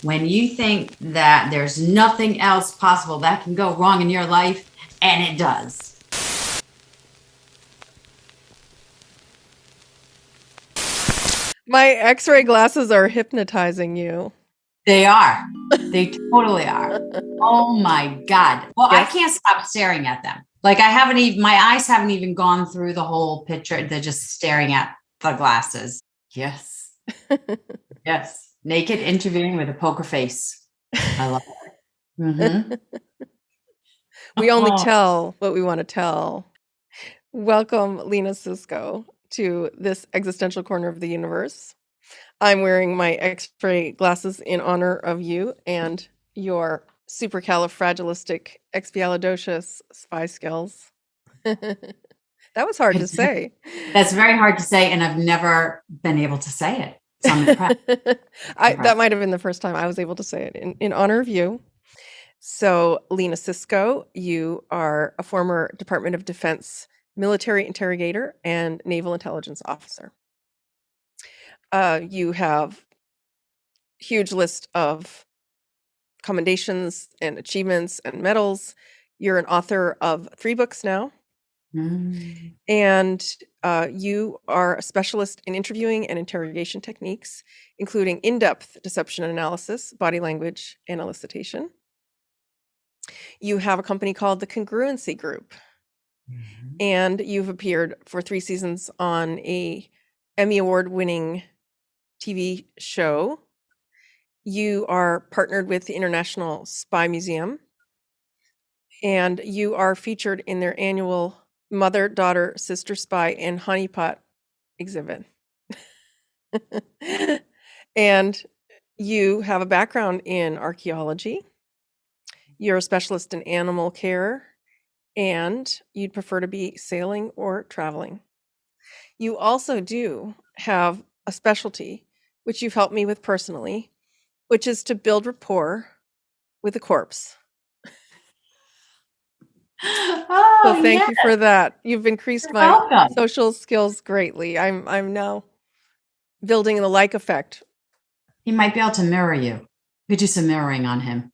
When you think that there's nothing else possible that can go wrong in your life, and it does. My X-ray glasses are hypnotizing you. They are. They totally are. Oh my God. Well, Yes. I can't stop staring at them. Like my eyes haven't even gone through the whole picture. They're just staring at the glasses. Yes. Yes. Naked interviewing with a poker face. I love it. Mm-hmm. We only tell what we want to tell. Welcome, Lena Sisco, to this existential corner of the universe. I'm wearing my X-ray glasses in honor of you and your supercalifragilisticexpialidocious spy skills. That was hard to say. That's very hard to say, and I've never been able to say it. So I'm impressed. That might have been the first time I was able to say it in honor of you. So, Lena Sisco, you are a former Department of Defense military interrogator and naval intelligence officer. You have a huge list of commendations and achievements and medals. You're an author of 3 books now. And you are a specialist in interviewing and interrogation techniques, including in-depth deception analysis, body language, and elicitation. You have a company called the Congruency Group, and you've appeared for 3 seasons on a Emmy Award-winning TV show. You are partnered with the International Spy Museum, and you are featured in their annual Mother, Daughter, Sister Spy, and Honeypot exhibit. And you have a background in archaeology. You're a specialist in animal care, and you'd prefer to be sailing or traveling. You also do have a specialty, which you've helped me with personally, which is to build rapport with a corpse. So thank you for that. You've increased my social skills greatly. I'm now building the like effect. He might be able to mirror you. You could do some mirroring on him.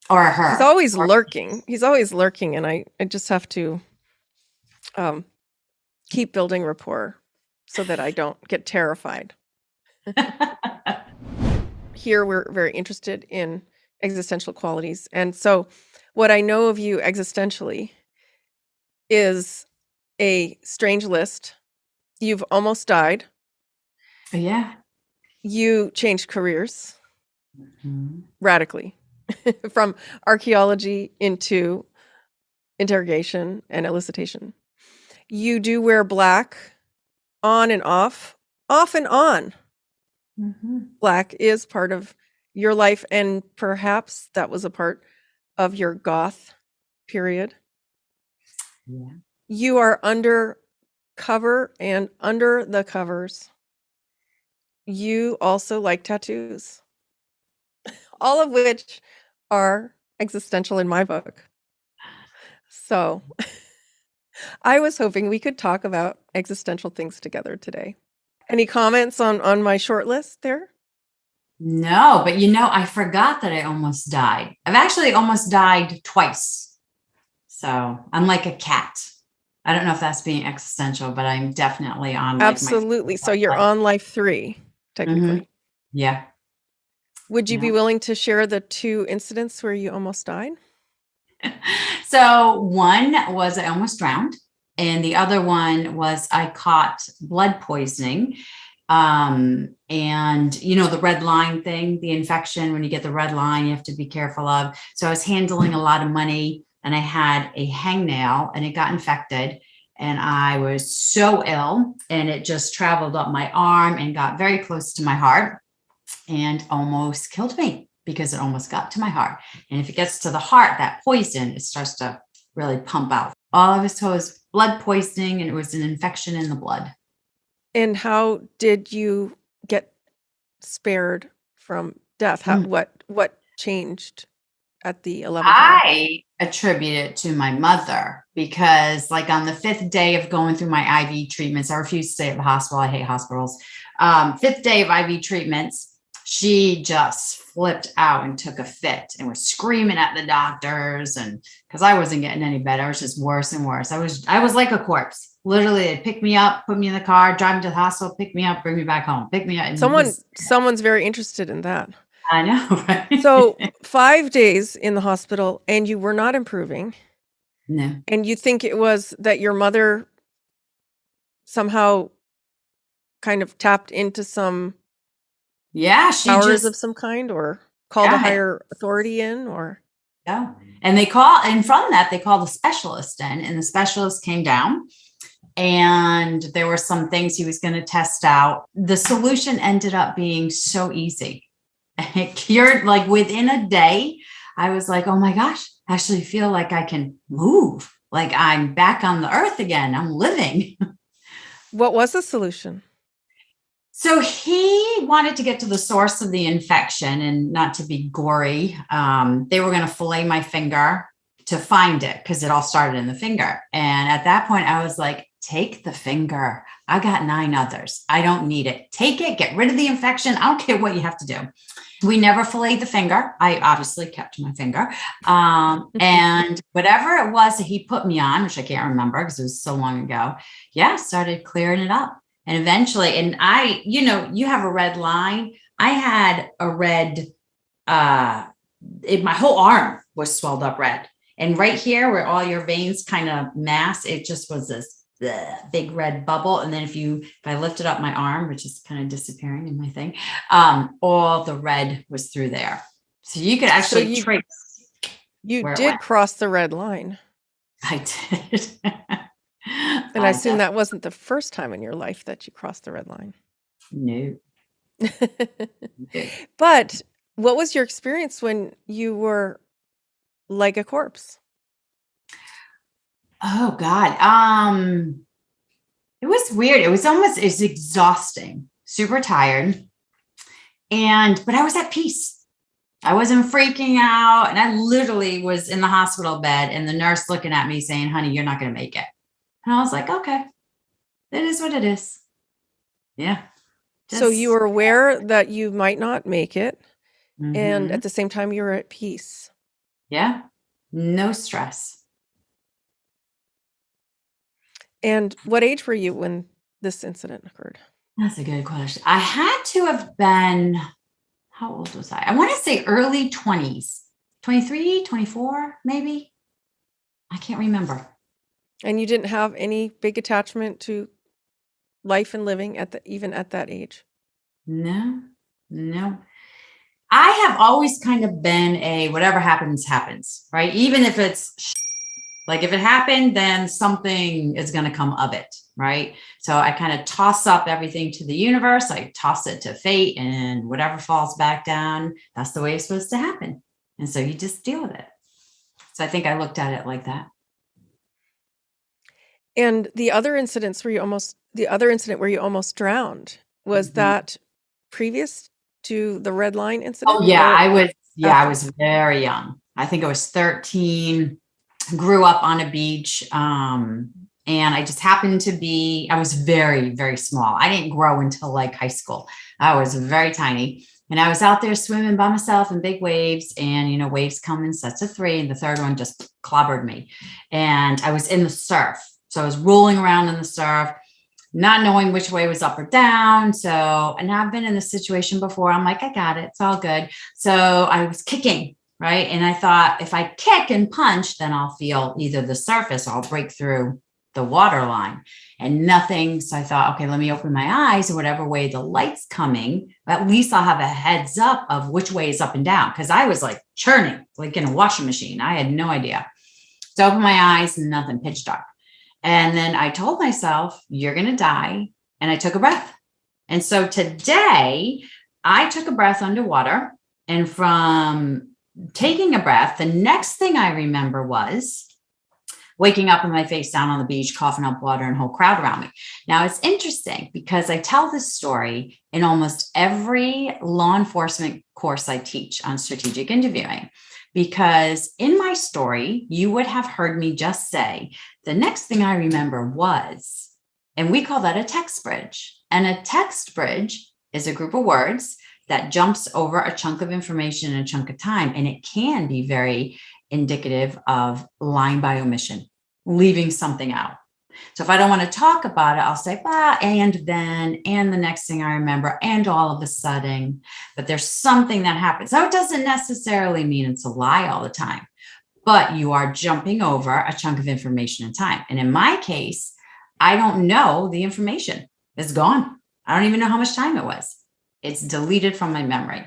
Or her. He's always lurking. He's always lurking, and I just have to keep building rapport so that I don't get terrified. Here, we're very interested in existential qualities. And so what I know of you existentially is a strange list. You've almost died. Yeah. You changed careers radically from archaeology into interrogation and elicitation. You do wear black on and off and on. Black is part of your life, and perhaps that was a part of your goth period. Yeah. You are under cover and under the covers. You also like tattoos, all of which are existential in my book. So I was hoping we could talk about existential things together today. Any comments on my short list there? No, but I forgot that I almost died. I've actually almost died twice. So I'm like a cat. I don't know if that's being existential, but I'm definitely on. Absolutely. So you're on life 3, technically. Yeah. Would you be willing to share the 2 incidents where you almost died? So one was I almost drowned, and the other one was I caught blood poisoning. And the red line thing, the infection, when you get the red line, you have to be careful of. So I was handling a lot of money, and I had a hangnail, and it got infected, and I was so ill, and it just traveled up my arm and got very close to my heart and almost killed me because it almost got to my heart. And if it gets to the heart, that poison, it starts to really pump out. All I was told was blood poisoning, and it was an infection in the blood. And how did you get spared from death? What changed at the 11th hour? I attribute it to my mother because, like, on the 5th day of going through my IV treatments, I refuse to stay at the hospital. I hate hospitals. 5th day of IV treatments, she just flipped out and took a fit and was screaming at the doctors. And because I wasn't getting any better, it was just worse and worse. I was like a corpse. Literally, they'd pick me up, put me in the car, drive me to the hospital, pick me up, bring me back home, pick me up. And Someone's very interested in that. I know, right? So 5 days in the hospital and you were not improving. No. And you think it was that your mother somehow kind of tapped into some she powers of some kind, or called a higher authority in, or? Yeah. And from that, they called a specialist in, and the specialist came down, and there were some things he was going to test out. The solution ended up being so easy. It cured, like within a day. I was like, oh my gosh, I actually feel like I can move. Like I'm back on the earth again. I'm living. What was the solution? So he wanted to get to the source of the infection, and not to be gory. They were going to fillet my finger to find it because it all started in the finger. And at that point, I was like, take the finger. I got 9 others. I don't need it. Take it, get rid of the infection. I don't care what you have to do. We never filleted the finger. I obviously kept my finger. And whatever it was that he put me on, which I can't remember because it was so long ago. Started clearing it up. And eventually, and you have a red line. I had a red, my whole arm was swelled up red. And right here where all your veins kind of mass, it just was this big red bubble. And then if I lifted up my arm, which is kind of disappearing in my thing, all the red was through there. So you could actually trace. You did cross the red line. I did. And I assume that wasn't the first time in your life that you crossed the red line. No. But what was your experience when you were like a corpse? Oh God. It was weird. It's exhausting, super tired. But I was at peace. I wasn't freaking out. And I literally was in the hospital bed and the nurse looking at me saying, honey, you're not going to make it. And I was like, okay, it is what it is. Yeah. So you were aware that you might not make it. Mm-hmm. And at the same time, you were at peace. Yeah. No stress. And what age were you when this incident occurred? That's a good question. I had to have been, how old was I? I want to say early 20s, 23, 24, maybe. I can't remember. And you didn't have any big attachment to life and living even at that age? No. I have always kind of been a whatever happens, happens, right? Even if it's like, if it happened, then something is going to come of it, right? So I kind of toss up everything to the universe. I toss it to fate, and whatever falls back down, that's the way it's supposed to happen. And so you just deal with it. So I think I looked at it like that. And the other incident where you almost drowned, was that previous to the red line incident? Oh yeah, I was very young. I think I was 13, grew up on a beach. And I just happened to I was very, very small. I didn't grow until like high school. I was very tiny. And I was out there swimming by myself in big waves, and, waves come in sets of 3, and the third one just clobbered me. And I was in the surf. So I was rolling around in the surf, not knowing which way was up or down. And I've been in this situation before. I'm like, I got it. It's all good. So I was kicking, right? And I thought, if I kick and punch, then I'll feel either the surface or I'll break through the water line, and nothing. So I thought, okay, let me open my eyes, or whatever way the light's coming, at least I'll have a heads up of which way is up and down. Cause I was like churning, like in a washing machine. I had no idea. So I opened my eyes, and nothing, pitch dark. And then I told myself, you're going to die. And I took a breath. And so today I took a breath underwater, and from taking a breath, the next thing I remember was waking up with my face down on the beach, coughing up water, and a whole crowd around me. Now, it's interesting because I tell this story in almost every law enforcement course I teach on strategic interviewing, because in my story, you would have heard me just say, the next thing I remember was, and we call that a text bridge. And a text bridge is a group of words that jumps over a chunk of information and a chunk of time. And it can be very indicative of lying by omission, leaving something out. So if I don't want to talk about it, I'll say, and then, and the next thing I remember, and all of a sudden, but there's something that happens. So it doesn't necessarily mean it's a lie all the time, but you are jumping over a chunk of information and time. And in my case, I don't know the information. It's gone. I don't even know how much time it was. It's deleted from my memory.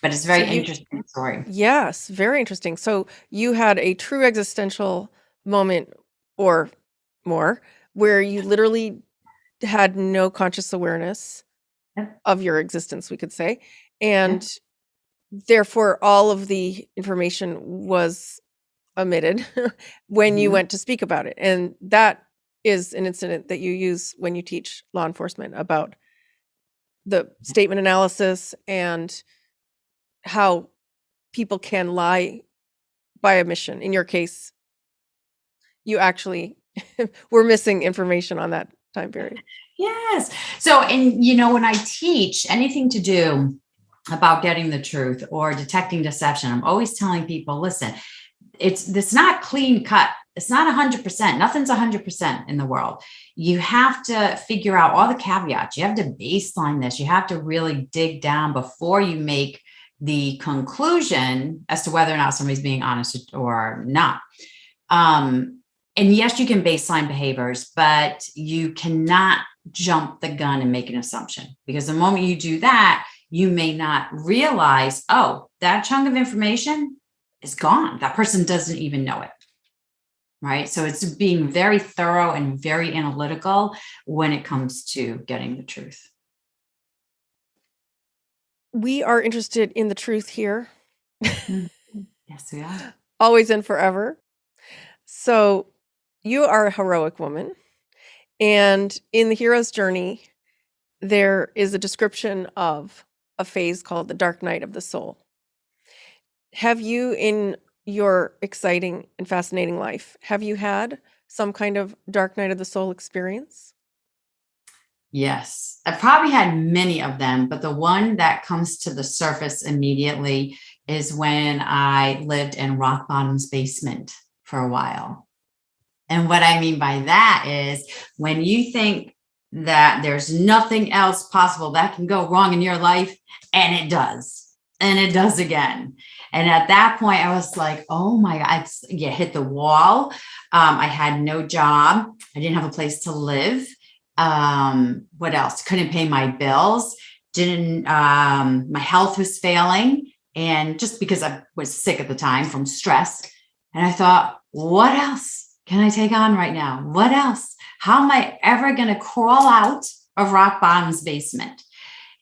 But it's very interesting story. Yes, very interesting. So you had a true existential moment or more where you literally had no conscious awareness of your existence, we could say. And therefore, all of the information was omitted when you went to speak about it. And that is an incident that you use when you teach law enforcement about the statement analysis and how people can lie by omission. In your case, you actually were missing information on that time period. Yes. So, and when I teach anything to do about getting the truth or detecting deception, I'm always telling people, listen, it's not clean cut. It's not 100%. Nothing's 100% in the world. You have to figure out all the caveats. You have to baseline this. You have to really dig down before you make the conclusion as to whether or not somebody's being honest or not. And yes, you can baseline behaviors, but you cannot jump the gun and make an assumption, because the moment you do that, you may not realize, oh, that chunk of information is gone. That person doesn't even know it. Right. So it's being very thorough and very analytical when it comes to getting the truth. We are interested in the truth here. Yes, we are. Always and forever. So you are a heroic woman. And in the hero's journey, there is a description of a phase called the dark night of the soul. Have you, in your exciting and fascinating life, have you had some kind of dark night of the soul experience? Yes, I've probably had many of them, but the one that comes to the surface immediately is when I lived in rock bottom's basement for a while. And what I mean by that is when you think that there's nothing else possible that can go wrong in your life, and it does again. And at that point, I was like, oh my God, you hit the wall. I had no job. I didn't have a place to live. What else? Couldn't pay my bills. My health was failing. And just because I was sick at the time from stress. And I thought, what else can I take on right now? What else? How am I ever going to crawl out of rock bottom's basement?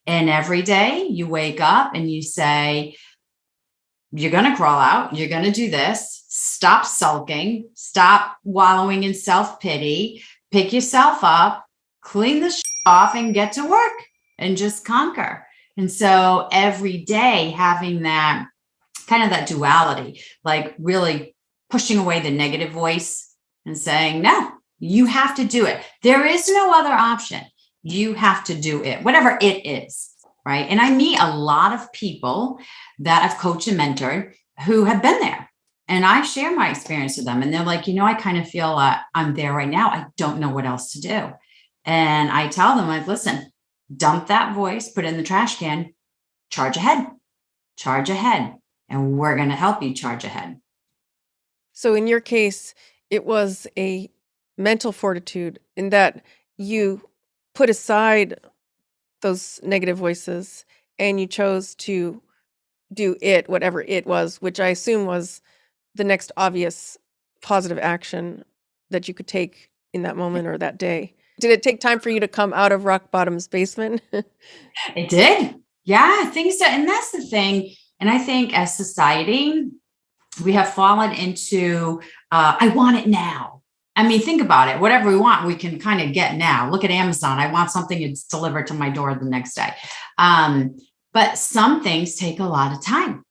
And every day you wake up and you say, you're going to crawl out. You're going to do this. Stop sulking. Stop wallowing in self-pity. Pick yourself up, clean the off, and get to work and just conquer. And so every day having that kind of that duality, like really pushing away the negative voice and saying, no, you have to do it. There is no other option. You have to do it, whatever it is, right? And I meet a lot of people that I've coached and mentored who have been there. And I share my experience with them. And they're like, I kind of feel I'm there right now. I don't know what else to do. And I tell them, like, listen, dump that voice, put it in the trash can, charge ahead, and we're going to help you charge ahead. So in your case, it was a mental fortitude in that you put aside those negative voices and you chose to do it, whatever it was, which I assume was the next obvious positive action that you could take in that moment or that day. Did it take time for you to come out of rock bottom's basement? It did. Yeah, I think so. And that's the thing. And I think as society, we have fallen into, I want it now. I mean, think about it. Whatever we want, we can kind of get now. Look at Amazon. I want something, it's delivered to my door the next day. But some things take a lot of time.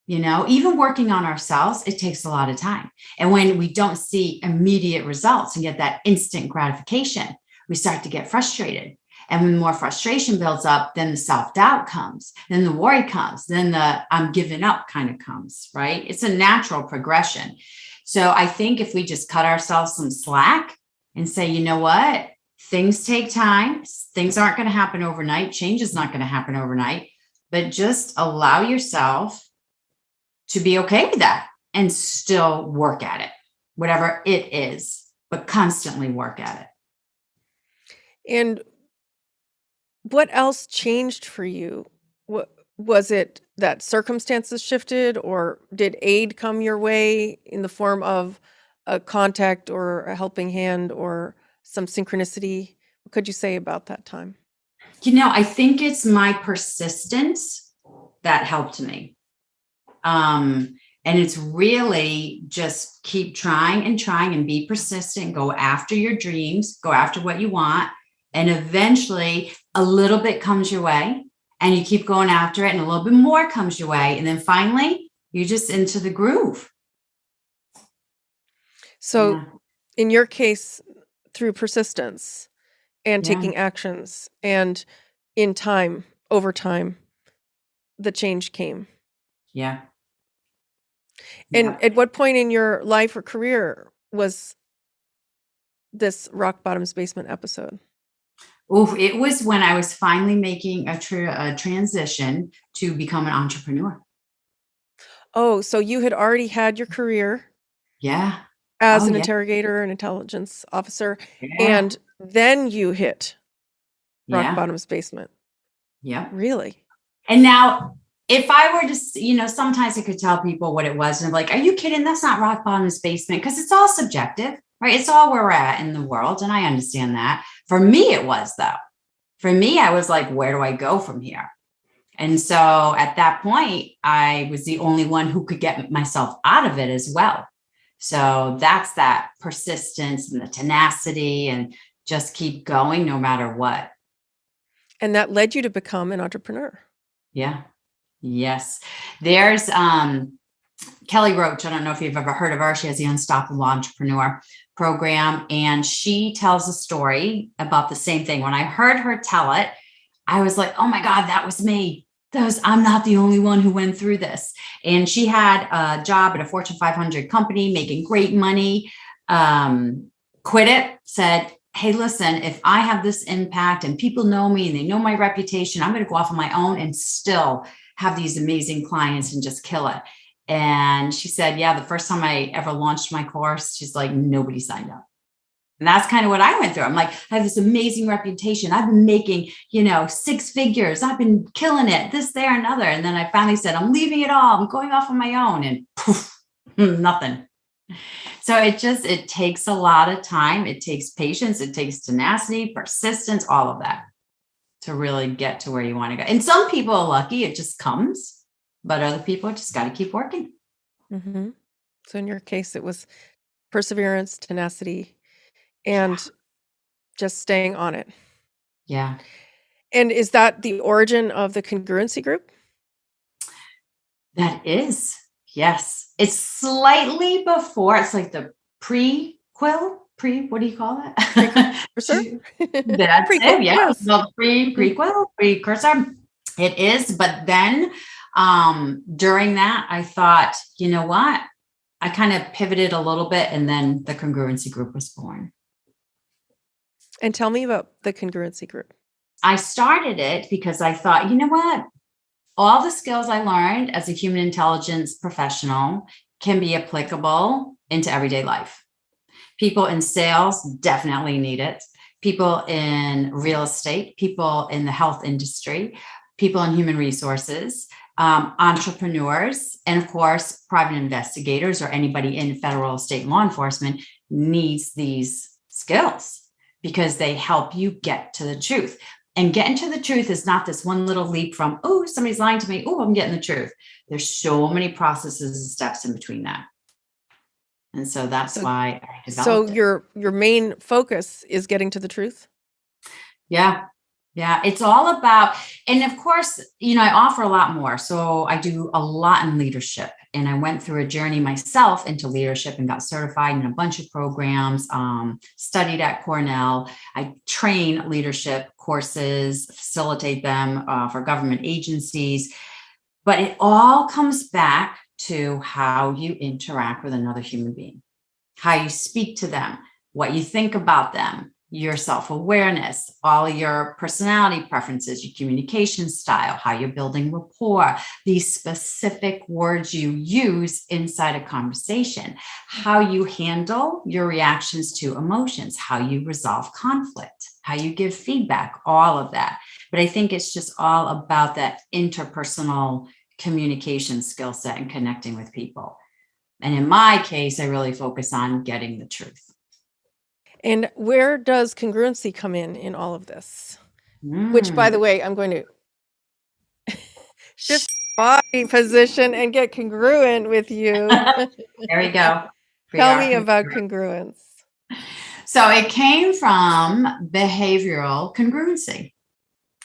Even working on ourselves, it takes a lot of time. And when we don't see immediate results and get that instant gratification, we start to get frustrated. And when more frustration builds up, then the self-doubt comes, then the worry comes, then the I'm giving up kind of comes, right? It's a natural progression. So I think if we just cut ourselves some slack and say, you know what, things take time. Things aren't going to happen overnight. Change is not going to happen overnight, but just allow yourself to be okay with that and still work at it, whatever it is, but constantly work at it. And what else changed for you? What was it that circumstances shifted, or did aid come your way in the form of a contact or a helping hand or some synchronicity? What could you say about that time? I think it's my persistence that helped me. And it's really just keep trying and be persistent, go after your dreams, go after what you want. And eventually a little bit comes your way and you keep going after it and a little bit more comes your way. And then finally you're just into the groove. So in your case, through persistence and taking actions and in time, over time, the change came. Yeah. And at what point in your life or career was this rock bottom's basement episode? Oh, it was when I was finally making a transition to become an entrepreneur. Oh, so you had already had your career as an interrogator and intelligence officer, and then you hit rock bottom's basement. Yeah. Really? And now, if I were to, sometimes I could tell people what it was and like, are you kidding? That's not rock bottom's basement, because it's all subjective, right? It's all where we're at in the world. And I understand that. For me, it was, though. For me, I was like, where do I go from here? And so at that point, I was the only one who could get myself out of it as well. So that's that persistence and the tenacity and just keep going no matter what. And that led you to become an entrepreneur. Yeah. Yes. There's Kelly Roach. I don't know if you've ever heard of her. She has the Unstoppable Entrepreneur program, and she tells a story about the same thing. When I heard her tell it, I was like, oh my God, that was me. I'm not the only one who went through this. And she had a job at a Fortune 500 company, making great money, quit it, said, hey, listen, if I have this impact and people know me and they know my reputation, I'm going to go off on my own and still have these amazing clients and just kill it. And she said, yeah, the first time I ever launched my course, she's like, nobody signed up. And that's kind of what I went through. I'm like, I have this amazing reputation. I've been making, 6 figures. I've been killing it, this, there, another. And then I finally said, I'm leaving it all. I'm going off on my own, and poof, nothing. So it takes a lot of time. It takes patience. It takes tenacity, persistence, all of that to really get to where you want to go. And some people are lucky. It just comes, but other people just got to keep working. Mm-hmm. So in your case, it was perseverance, tenacity, and just staying on it. Yeah. And is that the origin of the Congruency group? That is. Yes. It's slightly before. It's like the prequel. What do you call it? Precursor? That's it. Yeah. Yes. Well, prequel, precursor. It is. But then during that, I thought, you know what? I kind of pivoted a little bit, and then the Congruency group was born. And tell me about the Congruency group. I started it because I thought, you know what? All the skills I learned as a human intelligence professional can be applicable into everyday life. People in sales definitely need it. People in real estate, people in the health industry, people in human resources, entrepreneurs, and of course, private investigators or anybody in federal, state law enforcement needs these skills because they help you get to the truth. And getting to the truth is not this one little leap from, oh, somebody's lying to me. Oh, I'm getting the truth. There's so many processes and steps in between that. And so that's why I developed it. So your main focus is getting to the truth? Yeah. Yeah, it's all about, and of course, I offer a lot more. So I do a lot in leadership, and I went through a journey myself into leadership and got certified in a bunch of programs, studied at Cornell. I train leadership courses, facilitate them for government agencies, but it all comes back to how you interact with another human being, how you speak to them, what you think about them, your self-awareness, all your personality preferences, your communication style, how you're building rapport, these specific words you use inside a conversation, how you handle your reactions to emotions, how you resolve conflict, how you give feedback, all of that. But I think it's just all about that interpersonal communication skill set and connecting with people. And in my case, I really focus on getting the truth. And where does congruency come in all of this? Which, by the way, I'm going to shift body position and get congruent with you. There we go. Tell me about congruence. So it came from behavioral congruency,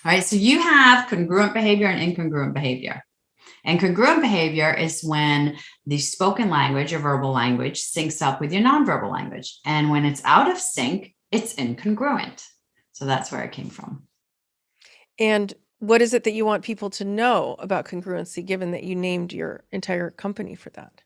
right? So you have congruent behavior and incongruent behavior. And congruent behavior is when the spoken language or verbal language syncs up with your nonverbal language. And when it's out of sync, it's incongruent. So that's where it came from. And what is it that you want people to know about congruency, given that you named your entire company for that?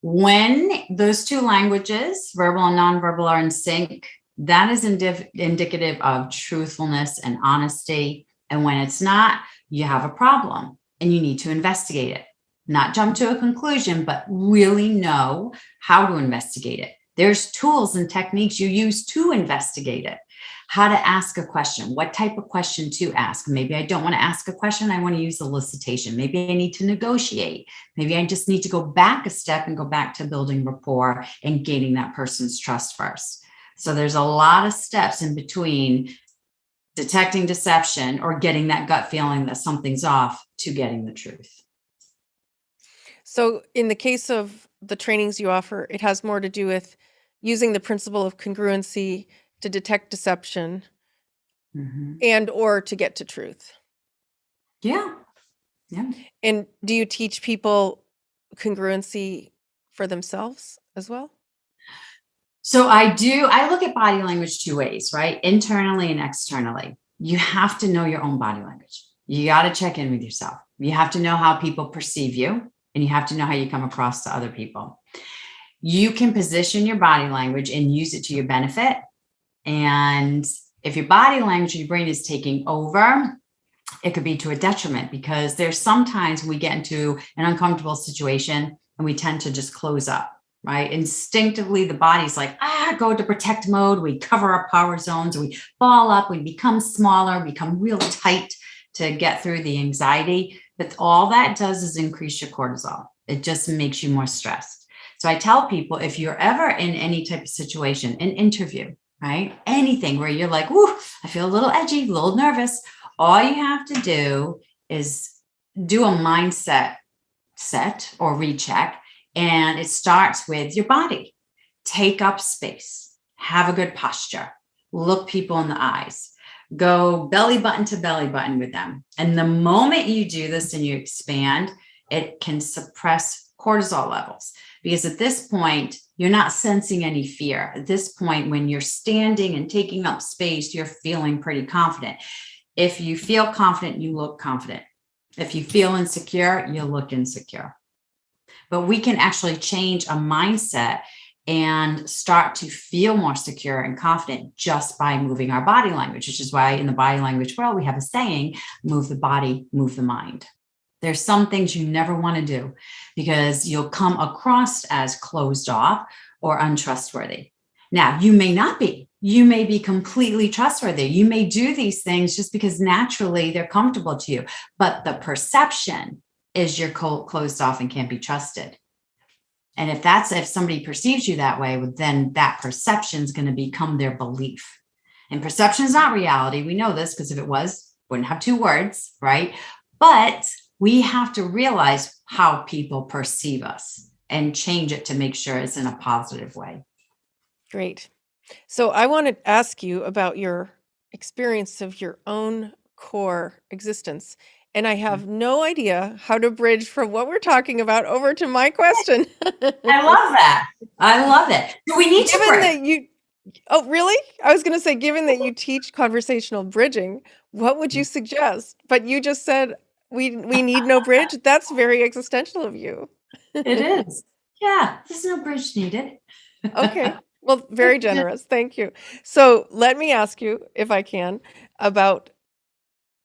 When those two languages, verbal and nonverbal, are in sync, that is indicative of truthfulness and honesty. And when it's not, you have a problem. And you need to investigate it, not jump to a conclusion, but really know how to investigate it. There's tools and techniques you use to investigate it. How to ask a question, what type of question to ask. Maybe I don't want to ask a question. I want to use elicitation. Maybe I need to negotiate. Maybe I just need to go back a step and go back to building rapport and gaining that person's trust first. So there's a lot of steps in between detecting deception or getting that gut feeling that something's off to getting the truth. So in the case of the trainings you offer, it has more to do with using the principle of congruency to detect deception and or to get to truth. Yeah. And do you teach people congruency for themselves as well? So I do. I look at body language two ways, right? Internally and externally. You have to know your own body language. You got to check in with yourself. You have to know how people perceive you, and you have to know how you come across to other people. You can position your body language and use it to your benefit. And if your body language, your brain is taking over, it could be to a detriment, because there's sometimes we get into an uncomfortable situation and we tend to just close up. Right? Instinctively, the body's like, go into protect mode. We cover our power zones. We ball up. We become smaller, become real tight to get through the anxiety. But all that does is increase your cortisol. It just makes you more stressed. So I tell people, if you're ever in any type of situation, an interview, right? Anything where you're like, ooh, I feel a little edgy, a little nervous. All you have to do is do a mindset set or recheck. And it starts with your body. Take up space, have a good posture, look people in the eyes, go belly button to belly button with them. And the moment you do this and you expand, it can suppress cortisol levels, because at this point, you're not sensing any fear. At this point, when you're standing and taking up space, you're feeling pretty confident. If you feel confident, you look confident. If you feel insecure, you look insecure. But we can actually change a mindset and start to feel more secure and confident just by moving our body language, which is why in the body language world, we have a saying, move the body, move the mind. There's some things you never want to do because you'll come across as closed off or untrustworthy. Now, you may not be. You may be completely trustworthy. You may do these things just because naturally they're comfortable to you, but the perception is you're closed off and can't be trusted. And if somebody perceives you that way, then that perception is going to become their belief. And perception is not reality. We know this because if it was, wouldn't have two words, right? But we have to realize how people perceive us and change it to make sure it's in a positive way. Great. So I want to ask you about your experience of your own core existence. And I have no idea how to bridge from what we're talking about over to my question. I love that. I love it. Do we need to Given break? that you, oh, really? I was going to say, given that you teach conversational bridging, what would you suggest? But you just said we need no bridge. That's very existential of you. It is. Yeah, there's no bridge needed. Okay. Well, very generous. Thank you. So let me ask you, if I can, about,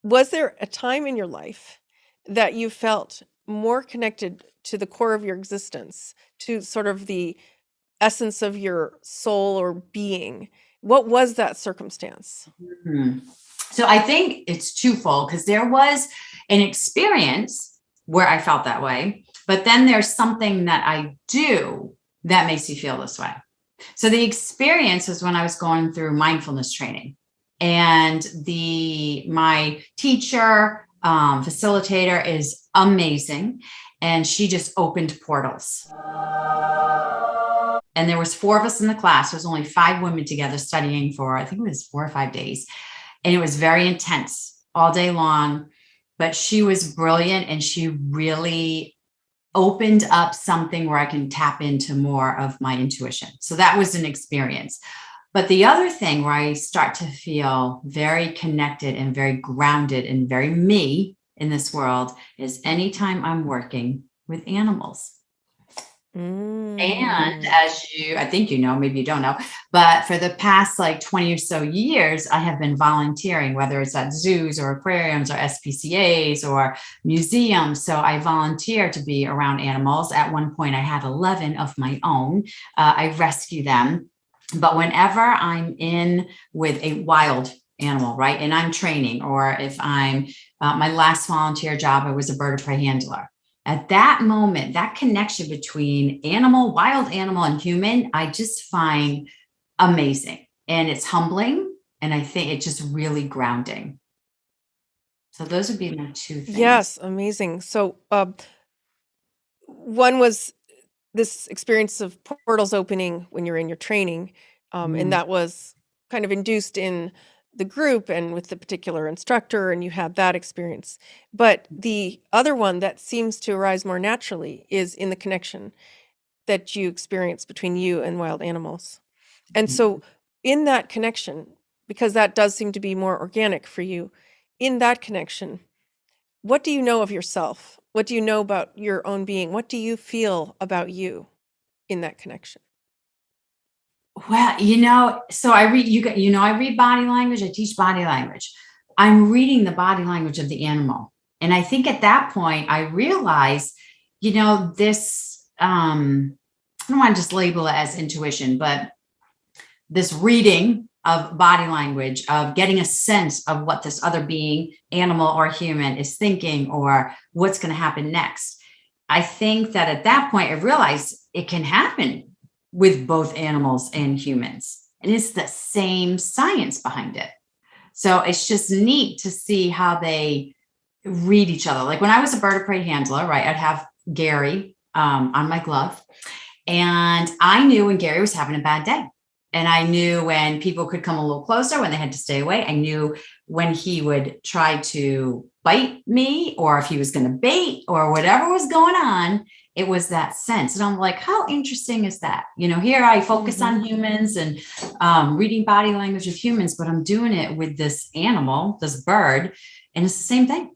was there a time in your life that you felt more connected to the core of your existence, to sort of the essence of your soul or being? What was that circumstance? Mhm. So I think it's twofold, because there was an experience where I felt that way, but then there's something that I do that makes you feel this way. So the experience was when I was going through mindfulness training, and my teacher, facilitator is amazing, and she just opened portals. And there was 4 of us in the class. There was only 5 women together studying for, I think it was 4 or 5 days. And it was very intense all day long, but she was brilliant, and she really opened up something where I can tap into more of my intuition. So that was an experience. But the other thing where I start to feel very connected and very grounded and very me in this world is anytime I'm working with animals. And as I think you know, maybe you don't know, but for the past like 20 or so years, I have been volunteering, whether it's at zoos or aquariums or SPCAs or museums. So I volunteer to be around animals. At one point, I had 11 of my own. I rescue them. But whenever I'm in with a wild animal, right, and I'm training, or if I'm my last volunteer job, I was a bird of prey handler. At that moment, that connection between animal, wild animal, and human, I just find amazing. And it's humbling. And I think it's just really grounding. So those would be my 2 things. Yes, amazing. So one was this experience of portals opening when you're in your training, and that was kind of induced in the group and with the particular instructor, and you had that experience. But the other one that seems to arise more naturally is in the connection that you experience between you and wild animals. And so in that connection, because that does seem to be more organic for you, in that connection, what do you know of yourself? What do you know about your own being? What do you feel about you in that connection? Well, so I read, I read body language. I teach body language. I'm reading the body language of the animal. And I think at that point, I realized, this, I don't want to just label it as intuition, but this reading of body language, of getting a sense of what this other being, animal or human, is thinking, or what's going to happen next. I think that at that point, I realized it can happen with both animals and humans. And it's the same science behind it. So it's just neat to see how they read each other. Like when I was a bird of prey handler, right, I'd have Gary on my glove. And I knew when Gary was having a bad day. And I knew when people could come a little closer, when they had to stay away. I knew when he would try to bite me, or if he was going to bait, or whatever was going on. It was that sense. And I'm like, how interesting is that? Here I focus on humans and reading body language of humans, but I'm doing it with this animal, this bird, and it's the same thing,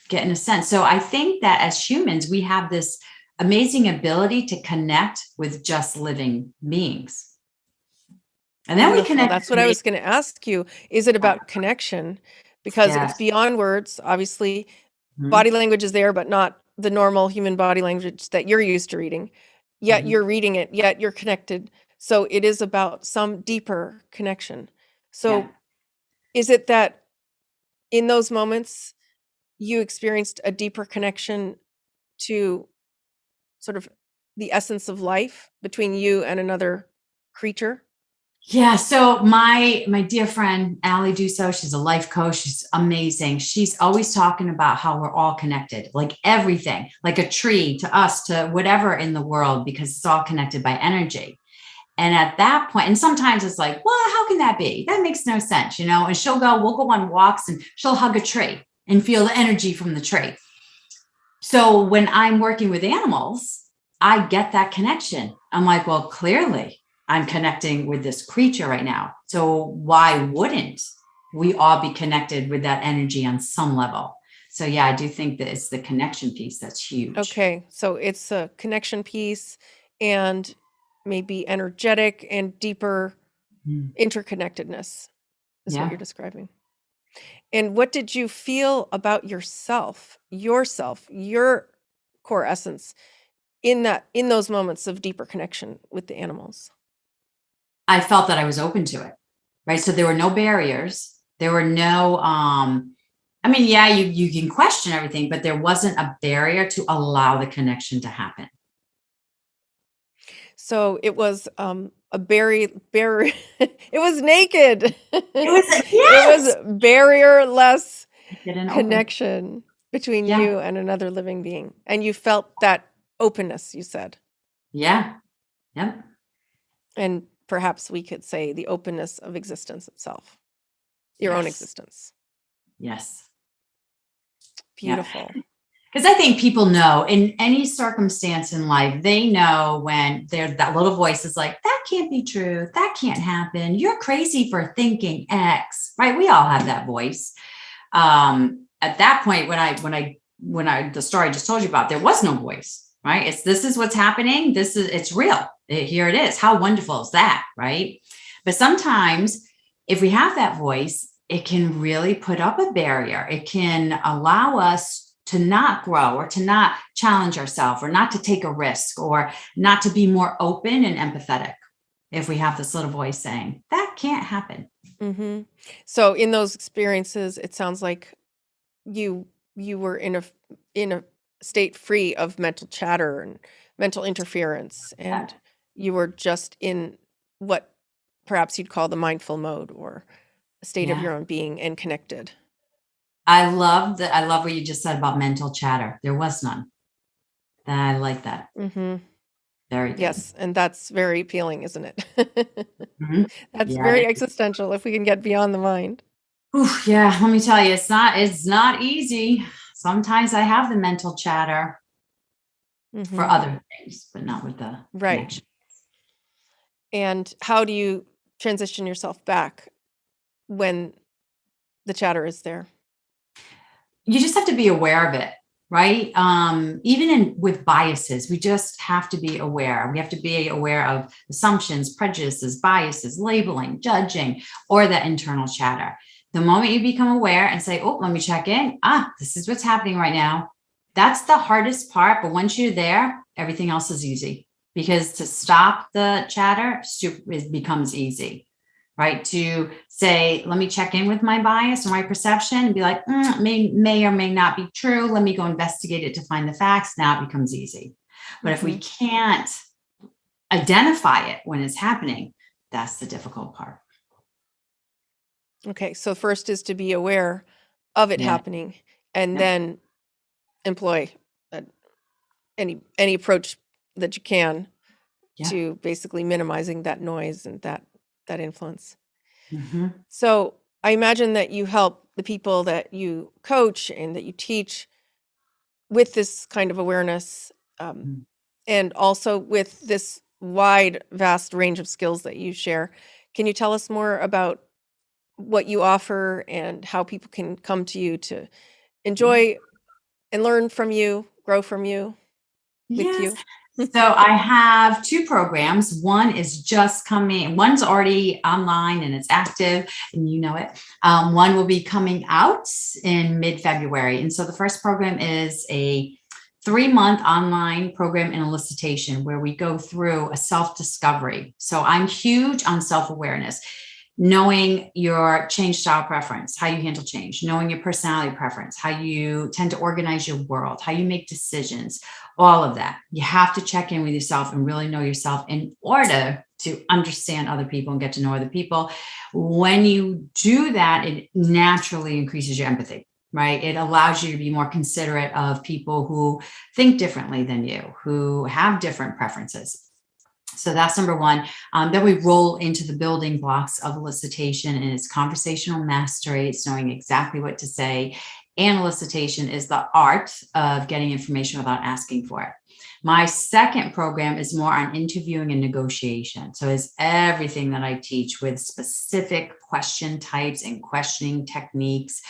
getting a sense. So I think that as humans, we have this amazing ability to connect with just living beings. And then Beautiful. we connect. That's what I was going to ask you. Is it about connection? Because it's beyond words, obviously. Body language is there, but not the normal human body language that you're used to reading. Yet you're reading it, yet you're connected. So it is about some deeper connection. So is it that in those moments you experienced a deeper connection to sort of the essence of life between you and another creature? Yeah. So my dear friend, Allie Dusso, she's a life coach. She's amazing. She's always talking about how we're all connected, like everything, like a tree to us, to whatever in the world, because it's all connected by energy. And at that point, and sometimes it's like, well, how can that be? That makes no sense, you know? And we'll go on walks and she'll hug a tree and feel the energy from the tree. So when I'm working with animals, I get that connection. I'm like, well, clearly I'm connecting with this creature right now. So why wouldn't we all be connected with that energy on some level? So yeah, I do think that it's the connection piece that's huge. Okay, so it's a connection piece and maybe energetic and deeper interconnectedness is what you're describing. And what did you feel about yourself, your core essence in those moments of deeper connection with the animals? I felt that I was open to it, right? So there were no barriers. There were no, I mean, yeah, you can question everything, but there wasn't a barrier to allow the connection to happen. So it was a berry it was naked. It was barrier-less connection between you and another living being. And you felt that openness, you said. Yeah. Yep. And perhaps we could say the openness of existence itself. Your own existence. Yes. Beautiful. Because I think people know in any circumstance in life, they know when that little voice is like, that can't be true. That can't happen. You're crazy for thinking X, right? We all have that voice. At that point, when I the story I just told you about, there was no voice, right? This is what's happening. It's real. Here it is. How wonderful is that, right? But sometimes if we have that voice, it can really put up a barrier. It can allow us to not grow or to not challenge ourselves or not to take a risk or not to be more open and empathetic. If we have this little voice saying that can't happen. Mm-hmm. So in those experiences, it sounds like you were in a state free of mental chatter and mental interference, and you were just in what perhaps you'd call the mindful mode or a state of your own being and connected. I love what you just said about mental chatter. There was none. I like that. Mm-hmm. Very good. Yes, and that's very appealing, isn't it? Mm-hmm. That's very existential if we can get beyond the mind. Oof, yeah, let me tell you, it's not easy. Sometimes I have the mental chatter for other things, but not with the connection. And how do you transition yourself back when the chatter is there? You just have to be aware of it, right? Even with biases, we just have to be aware. We have to be aware of assumptions, prejudices, biases, labeling, judging, or that internal chatter. The moment you become aware and say, oh, let me check in. This is what's happening right now. That's the hardest part. But once you're there, everything else is easy, because to stop the chatter it becomes easy, right? To say, let me check in with my bias or my perception and be like, may or may not be true. Let me go investigate it to find the facts. Now it becomes easy. But if we can't identify it when it's happening, that's the difficult part. Okay, so first is to be aware of it happening, and then employ any approach that you can to basically minimizing that noise and that influence. Mm-hmm. So I imagine that you help the people that you coach and that you teach with this kind of awareness, and also with this vast range of skills that you share. Can you tell us more about what you offer and how people can come to you to enjoy and learn from you, grow from you, with you? So I have two programs. One is just coming. One's already online and it's active, and you know it. One will be coming out in mid-February. And so the first program is a 3-month online program in elicitation, where we go through a self-discovery. So I'm huge on self-awareness. Knowing your change style preference, how you handle change, knowing your personality preference, how you tend to organize your world, how you make decisions, all of that. You have to check in with yourself and really know yourself in order to understand other people and get to know other people. When you do that, it naturally increases your empathy, right? It allows you to be more considerate of people who think differently than you, who have different preferences. So that's number one. Then we roll into the building blocks of elicitation, and it's conversational mastery. It's knowing exactly what to say. And elicitation is the art of getting information without asking for it. My second program is more on interviewing and negotiation. So it's everything that I teach with specific question types and questioning techniques,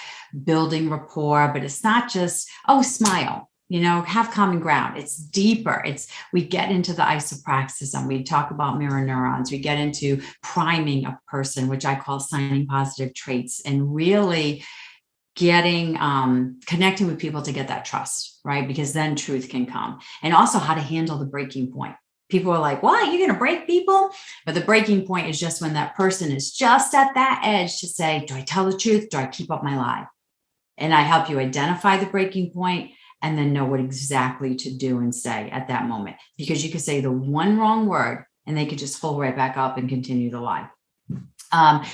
building rapport, but it's not just, oh, smile. Have common ground. It's deeper. We get into the isopraxism. We talk about mirror neurons. We get into priming a person, which I call signing positive traits, and really getting connecting with people to get that trust, right? Because then truth can come. And also how to handle the breaking point. People are like, what? You're going to break people? But the breaking point is just when that person is just at that edge to say, do I tell the truth? Do I keep up my lie? And I help you identify the breaking point and then know what exactly to do and say at that moment. Because you could say the one wrong word and they could just pull right back up and continue to lie. And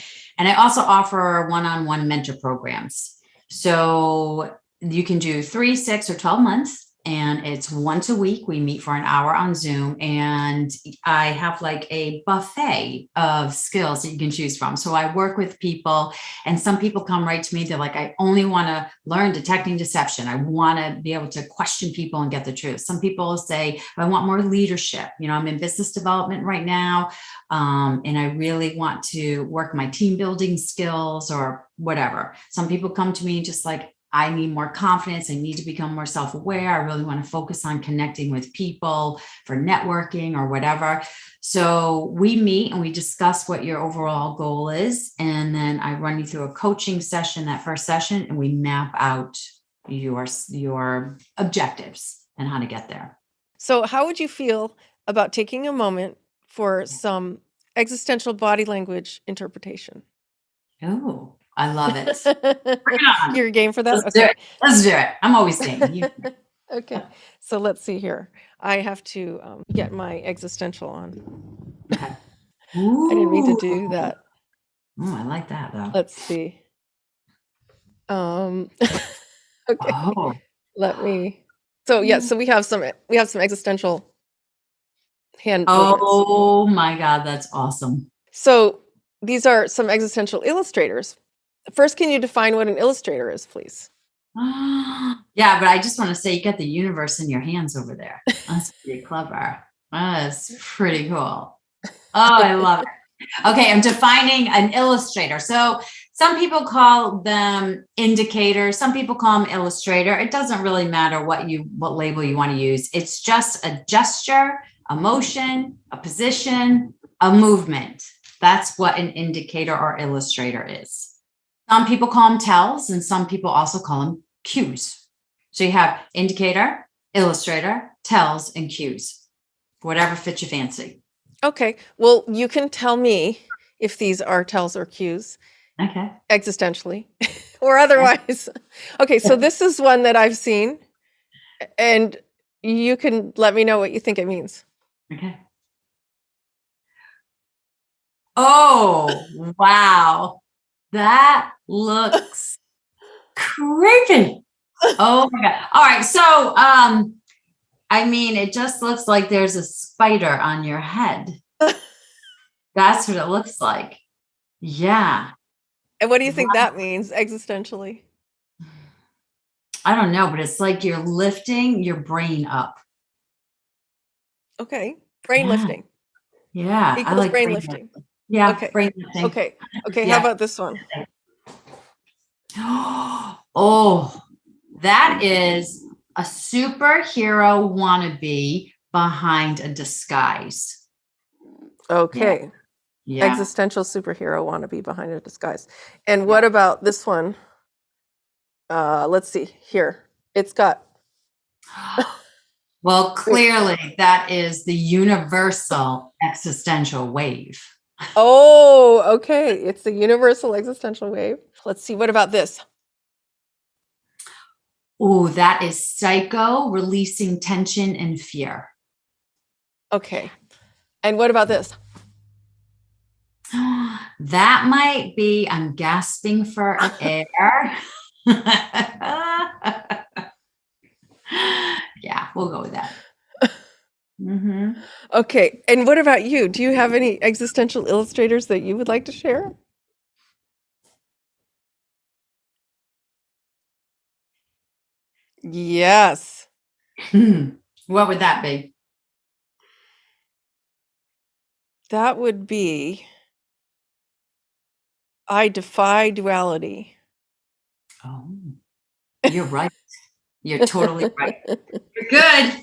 I also offer one-on-one mentor programs. So you can do 3, 6, or 12 months. And it's once a week. We meet for an hour on Zoom, and I have like a buffet of skills that you can choose from. So I work with people, and some people come right to me. They're like, I only want to learn detecting deception. I want to be able to question people and get the truth. Some people say, I want more leadership. I'm in business development right now. And I really want to work my team building skills or whatever. Some people come to me just like, I need more confidence. I need to become more self-aware. I really want to focus on connecting with people for networking or whatever. So we meet and we discuss what your overall goal is. And then I run you through a coaching session, that first session, and we map out your objectives and how to get there. So how would you feel about taking a moment for some existential body language interpretation? Oh, I love it. Bring it on. You're game for that? Let's do it. Let's do it. I'm always game. Okay. So let's see here. I have to get my existential on. Okay. I didn't mean to do that. Oh, I like that though. Let's see. Okay. Oh. Let me. So yeah. So we have some existential hand movements. Oh my God, that's awesome. So these are some existential illustrators. First, can you define what an illustrator is, please? Yeah, but I just want to say you got the universe in your hands over there. That's pretty clever. That's pretty cool. Oh, I love it. Okay, I'm defining an illustrator. So some people call them indicators. Some people call them illustrator. It doesn't really matter what label you want to use. It's just a gesture, a motion, a position, a movement. That's what an indicator or illustrator is. Some people call them tells, and some people also call them cues. So you have indicator, illustrator, tells, and cues, whatever fits your fancy. Okay. Well, you can tell me if these are tells or cues. Okay. Existentially or otherwise. Okay. So this is one that I've seen, and you can let me know what you think it means. Okay. Oh, wow. That looks creepy. Oh my God. All right. So, it just looks like there's a spider on your head. That's what it looks like. Yeah. And what do you think that means existentially? I don't know, but it's like you're lifting your brain up. Okay. Brain lifting. Yeah. Equals I like brain lifting. Yeah. Okay. Brain lifting. Okay. Yeah. How about this one? Oh, that is a superhero wannabe behind a disguise. Okay. Yeah. Existential superhero wannabe behind a disguise. And what about this one? Let's see here. It's got. Well, clearly that is the universal existential wave. Oh, okay. It's the universal existential wave. Let's see. What about this? Oh, that is psycho releasing tension and fear. Okay. And what about this? That might be, I'm gasping for air. Yeah, we'll go with that. Mm-hmm. Okay. And what about you? Do you have any existential illustrators that you would like to share? Yes. What would that be? That would be I defy duality. Oh, you're right. You're totally right. You're good.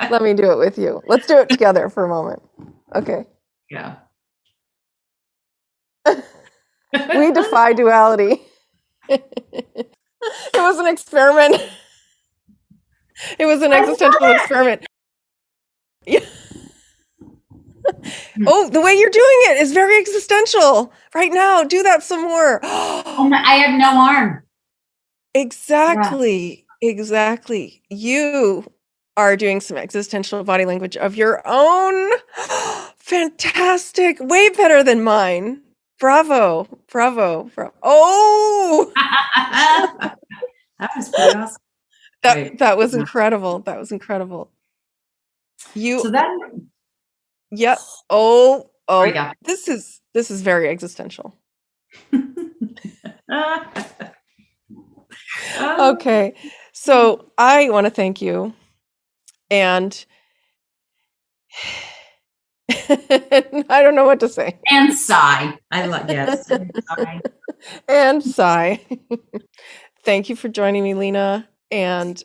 Let me do it with you. Let's do it together for a moment. Okay. Yeah. We defy duality. It was an experiment. It was an existential experiment. Yeah. Oh, the way you're doing it is very existential right now. Do that some more. Oh, I have no arm. Exactly. Yeah. Exactly. You are doing some existential body language of your own. Fantastic. Way better than mine. Bravo. Bravo. Bravo. Oh, that was pretty awesome. That was incredible. That was incredible. So then, yep. Oh, this is very existential. Okay. So I want to thank you. And I don't know what to say. And sigh. I love, yes. And sigh. And sigh. Thank you for joining me, Lena. And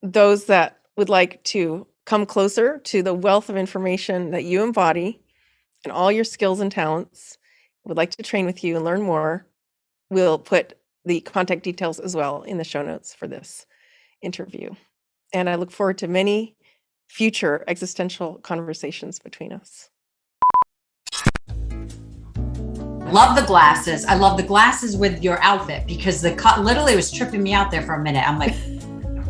those that would like to come closer to the wealth of information that you embody and all your skills and talents, would like to train with you and learn more, we'll put the contact details as well in the show notes for this interview. And I look forward to many future existential conversations between us. Love the glasses. I love the glasses with your outfit because the cut literally was tripping me out there for a minute. I'm like,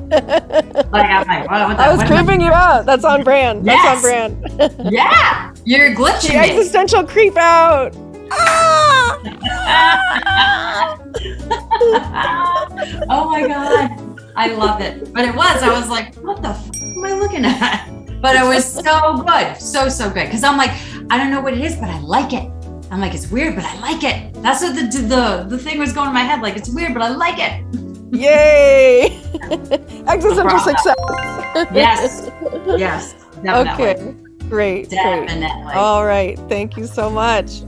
I was creeping you out. That's on brand. Yes. That's on brand. Yeah, you're glitching. The existential creep out. Oh my God. I love it. But I was like, what the am I looking at? But it was so good. So good. Because I'm like, I don't know what it is, but I like it. I'm like, it's weird, but I like it. That's what the thing was going in my head. Like, it's weird, but I like it. Yay! Existential success. Yes. Yes. Definitely. Okay. Great. Definitely. Great. All right. Thank you so much.